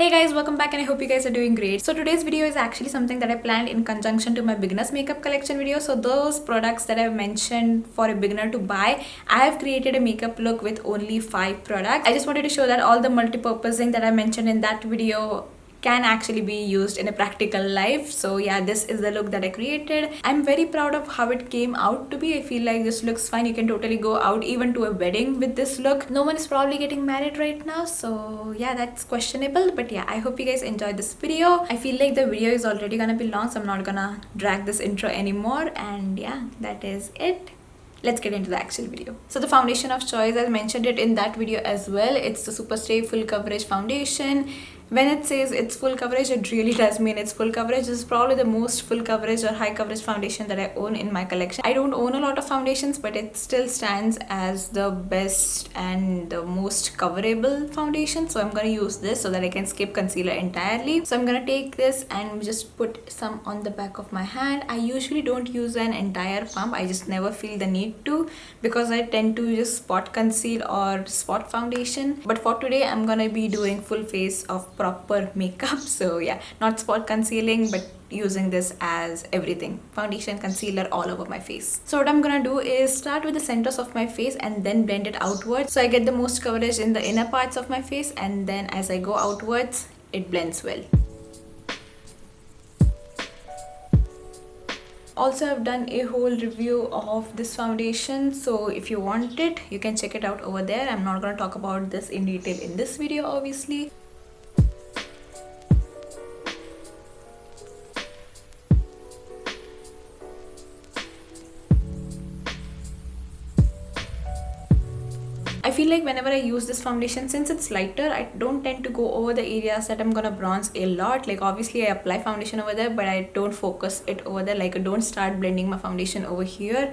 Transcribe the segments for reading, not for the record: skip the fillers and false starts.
Hey guys, welcome back and I hope you guys are doing great. So today's video is actually something that I planned in conjunction to my beginner's makeup collection video. So those products that I've mentioned for a beginner to buy, I have created a makeup look with only 5 products. I just wanted to show that all the multi-purposing that I mentioned in that video can actually be used in a practical life. So yeah, this is the look that I created. I'm very proud of how it came out to be. I feel like this looks fine. You can totally go out even to a wedding with this look. No one is probably getting married right now, so yeah, that's questionable. But yeah, I hope you guys enjoyed this video. I feel like the video is already gonna be long, so I'm not gonna drag this intro anymore. And yeah, that is it. Let's get into the actual video. So the foundation of choice, I mentioned it in that video as well. It's the Superstay Full Coverage Foundation. When it says it's full coverage, it really does mean it's full coverage. This is probably the most full coverage or high coverage foundation that I own in my collection. I don't own a lot of foundations, but it still stands as the best and the most coverable foundation. So I'm going to use this so that I can skip concealer entirely. So I'm going to take this and just put some on the back of my hand. I usually don't use an entire pump. I just never feel the need to, because I tend to just spot conceal or spot foundation. But for today, I'm going to be doing full face of proper makeup. So yeah, not spot concealing, but using this as everything, foundation, concealer, all over my face. So what I'm gonna do is start with the centers of my face and then blend it outwards, so I get the most coverage in the inner parts of my face, and then as I go outwards, it blends well. Also, I've done a whole review of this foundation, so if you want it, you can check it out over there. I'm not gonna talk about this in detail in this video, obviously. I feel like whenever I use this foundation, since it's lighter, I don't tend to go over the areas that I'm gonna bronze a lot. Like obviously I apply foundation over there, but I don't focus it over there. Like I don't start blending my foundation over here.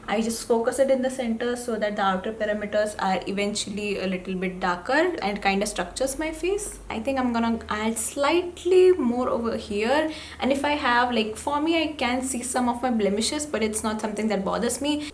I just focus it in the center so that the outer perimeters are eventually a little bit darker and kind of structures my face. I think I'm gonna add slightly more over here. And if I have, like for me, I can see some of my blemishes, but it's not something that bothers me.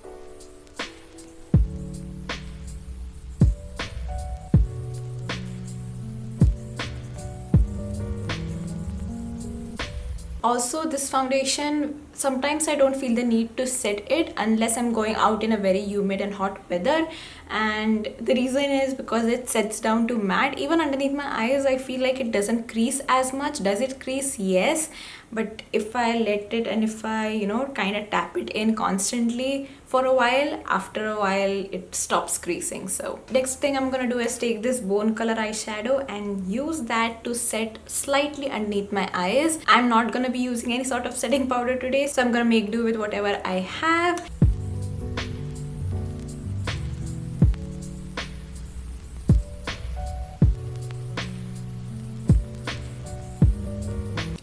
Also, this foundation, sometimes I don't feel the need to set it unless I'm going out in a very humid and hot weather. And the reason is because it sets down to matte. Even underneath my eyes, I feel like it doesn't crease as much. Does it crease? Yes. But if I let it and if I, kind of tap it in constantly for a while, after a while, it stops creasing. So next thing I'm gonna do is take this bone color eyeshadow and use that to set slightly underneath my eyes. I'm not gonna be using any sort of setting powder today, so I'm gonna make do with whatever I have.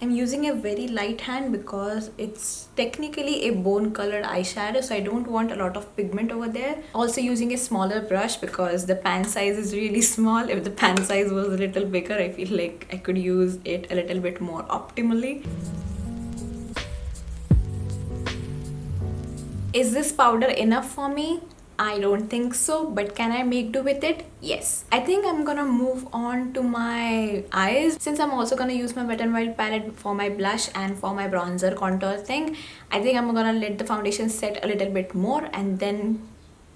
I'm using a very light hand because it's technically a bone colored eyeshadow, so I don't want a lot of pigment over there. Also using a smaller brush because the pan size is really small. If the pan size was a little bigger, I feel like I could use it a little bit more optimally. Is this powder enough for me? I don't think so, but can I make do with it? Yes. I think I'm gonna move on to my eyes. Since I'm also gonna use my Wet n Wild palette for my blush and for my bronzer contour thing, I think I'm gonna let the foundation set a little bit more and then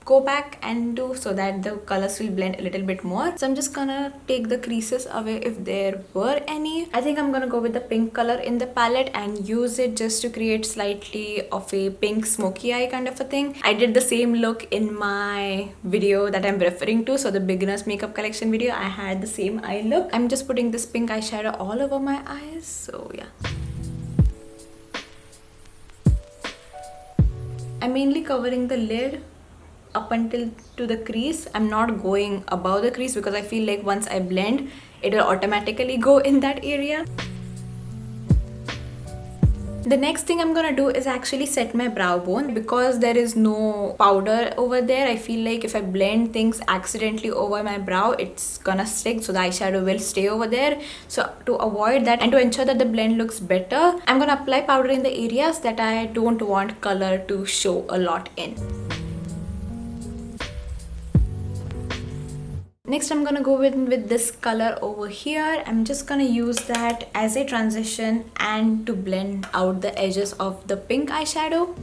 go back and do so that the colors will blend a little bit more. So I'm just gonna take the creases away if there were any. I think I'm gonna go with the pink color in the palette and use it just to create slightly of a pink smoky eye kind of a thing. I did the same look in my video that I'm referring to, so the beginner's makeup collection video, I had the same eye look. I'm just putting this pink eyeshadow all over my eyes, so yeah. I'm mainly covering the lid up until to the crease. I'm not going above the crease because I feel like once I blend, it will automatically go in that area. The next thing I'm gonna do is actually set my brow bone. Because there is no powder over there, I feel like if I blend things accidentally over my brow, it's gonna stick, so the eyeshadow will stay over there. So to avoid that and to ensure that the blend looks better, I'm gonna apply powder in the areas that I don't want color to show a lot in. Next, I'm gonna go with this color over here. I'm just gonna use that as a transition and to blend out the edges of the pink eyeshadow.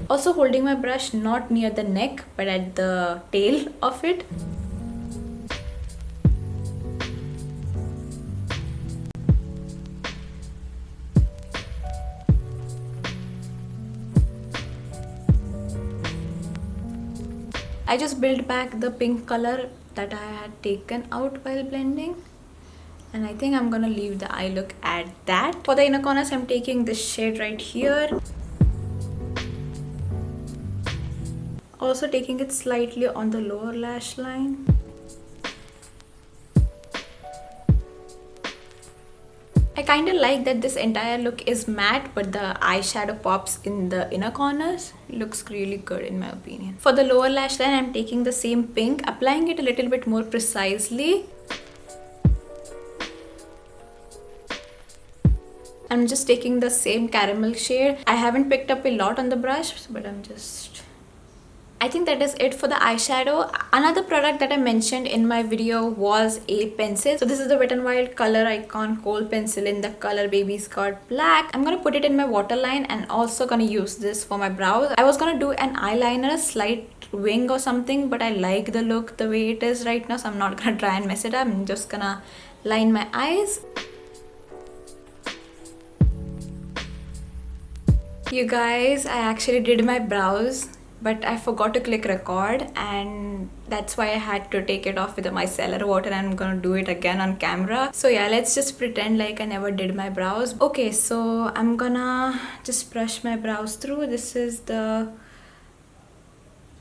Also holding my brush not near the neck but at the tail of it. I just built back the pink color that I had taken out while blending. And I think I'm gonna leave the eye look at that. For the inner corners, I'm taking this shade right here. Also taking it slightly on the lower lash line. I kind of like that this entire look is matte, but the eyeshadow pops in the inner corners. Looks really good in my opinion. For the lower lash line, I'm taking the same pink, applying it a little bit more precisely. I'm just taking the same caramel shade. I haven't picked up a lot on the brush, but I think that is it for the eyeshadow. Another product that I mentioned in my video was a pencil. So this is the Wet n Wild Color Icon Kohl pencil in the color Baby Skirt Black. I'm gonna put it in my waterline and also gonna use this for my brows. I was gonna do an eyeliner, slight wing or something, but I like the look the way it is right now, so I'm not gonna try and mess it up. I'm just gonna line my eyes. You guys, I actually did my brows, but I forgot to click record, and that's why I had to take it off with my micellar water, and I'm gonna do it again on camera. So yeah, let's just pretend like I never did my brows. Okay, so I'm gonna just brush my brows through. This is the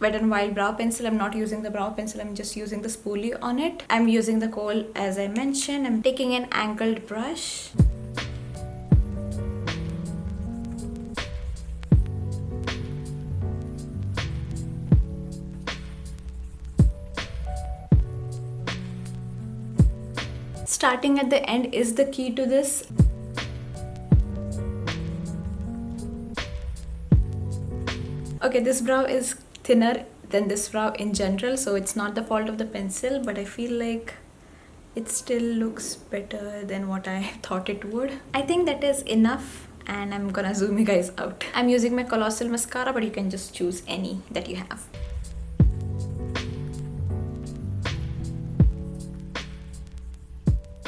Wet n Wild brow pencil. I'm not using the brow pencil, I'm just using the spoolie on it. I'm using the Kohl as I mentioned. I'm taking an angled brush. Starting at the end is the key to this. Okay, this brow is thinner than this brow in general, so it's not the fault of the pencil, but I feel like it still looks better than what I thought it would. I think that is enough, and I'm gonna zoom you guys out. I'm using my Colossal mascara, but you can just choose any that you have.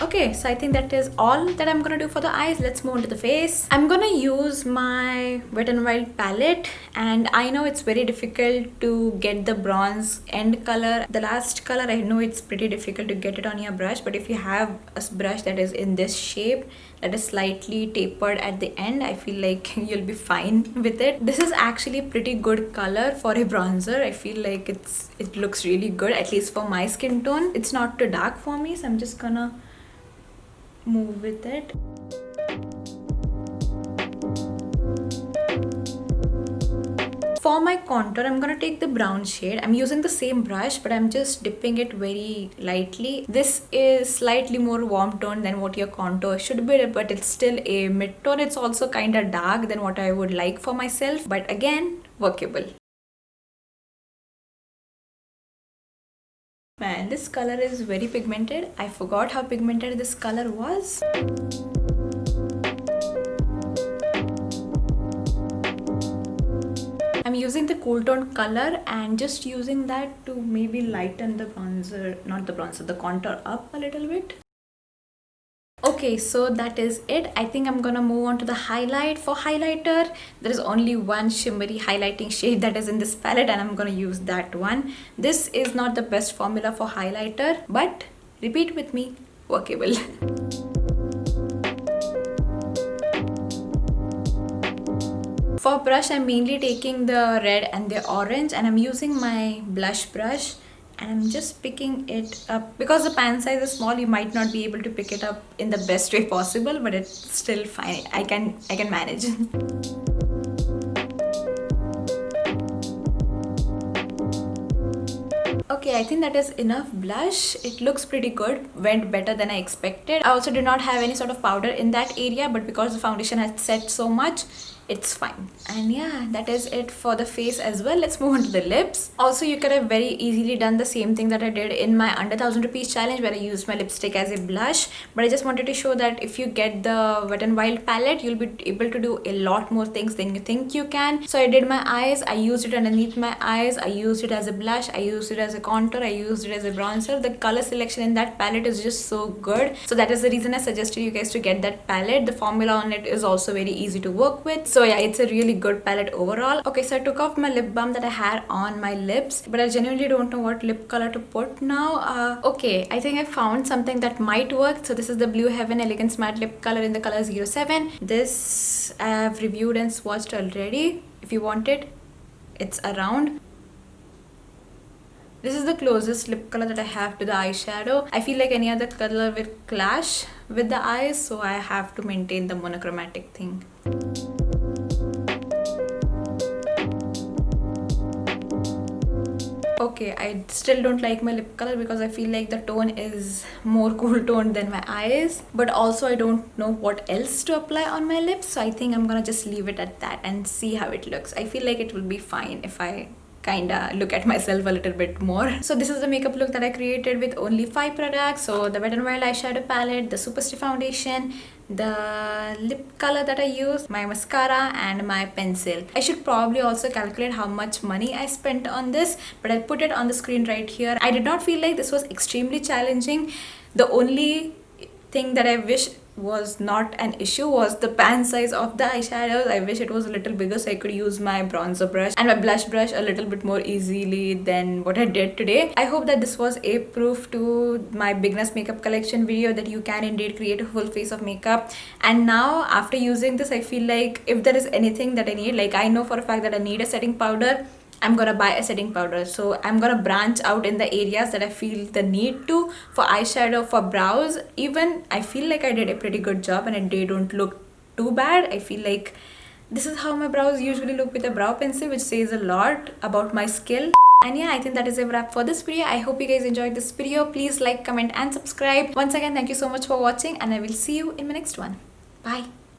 Okay, so I think that is all that I'm gonna do for the eyes. Let's move on to the face. I'm gonna use my Wet n Wild palette, and I know it's very difficult to get the bronze end color. The last color, I know it's pretty difficult to get it on your brush, but if you have a brush that is in this shape, that is slightly tapered at the end, I feel like you'll be fine with it. This is actually a pretty good color for a bronzer. I feel like it looks really good, at least for my skin tone. It's not too dark for me, so I'm just gonna move with it. For my contour, I'm gonna take the brown shade. I'm using the same brush, but I'm just dipping it very lightly. This is slightly more warm tone than what your contour should be, but it's still a mid-tone. It's also kind of dark than what I would like for myself, but again, workable. Man, this color is very pigmented. I forgot how pigmented this color was. I'm using the cool tone color and just using that to maybe lighten the bronzer, not the bronzer, the contour up a little bit. Okay, so that is it. I think I'm gonna move on to the highlight. For highlighter, there is only one shimmery highlighting shade that is in this palette, and I'm gonna use that one. This is not the best formula for highlighter, but repeat with me, workable. For brush, I'm mainly taking the red and the orange, and I'm using my blush brush, and I'm just picking it up. Because the pan size is small, you might not be able to pick it up in the best way possible, but it's still fine. I can manage. Okay, I think that is enough blush. It looks pretty good, went better than I expected. I also did not have any sort of powder in that area, but because the foundation had set so much, it's fine. And yeah, that is it for the face as well. Let's move on to the lips. Also, you could have very easily done the same thing that I did in my under 1000 rupees challenge, where I used my lipstick as a blush, but I just wanted to show that if you get the Wet n Wild palette, you'll be able to do a lot more things than you think you can. So I did my eyes, I used it underneath my eyes, I used it as a blush, I used it as a contour, I used it as a bronzer. The color selection in that palette is just so good, so that is the reason I suggested you guys to get that palette. The formula on it is also very easy to work with, so yeah, it's a really good palette overall. Okay, so I took off my lip balm that I had on my lips, but I genuinely don't know what lip color to put now. Okay, I think I found something that might work. So this is the Blue Heaven Elegance Matte Lip Color in the color 07. This I have reviewed and swatched already. If you want it, it's around. This is the closest lip color that I have to the eyeshadow. I feel like any other color will clash with the eyes, so I have to maintain the monochromatic thing. Okay, I still don't like my lip color because I feel like the tone is more cool toned than my eyes, but also I don't know what else to apply on my lips, so I think I'm gonna just leave it at that and see how it looks. I feel like it will be fine if I kinda look at myself a little bit more. So this is the makeup look that I created with only 5 products. So the Wet n Wild eyeshadow palette, the Super Stay foundation, the lip color that I used, my mascara, and my pencil. I should probably also calculate how much money I spent on this, but I'll put it on the screen right here. I did not feel like this was extremely challenging. The only thing that I wish was not an issue was the pan size of the eyeshadows. I wish it was a little bigger so I could use my bronzer brush and my blush brush a little bit more easily than what I did today. I hope that this was a proof to my beginner's makeup collection video that you can indeed create a full face of makeup. And now after using this, I feel like if there is anything that I need, like I know for a fact that I need a setting powder, I'm gonna buy a setting powder. So I'm gonna branch out in the areas that I feel the need to. For eyeshadow, for brows even, I feel like I did a pretty good job and they don't look too bad. I feel like this is how my brows usually look with a brow pencil, which says a lot about my skill. And yeah, I think that is a wrap for this video. I hope you guys enjoyed this video. Please like, comment and subscribe. Once again, thank you so much for watching and I will see you in my next one. Bye.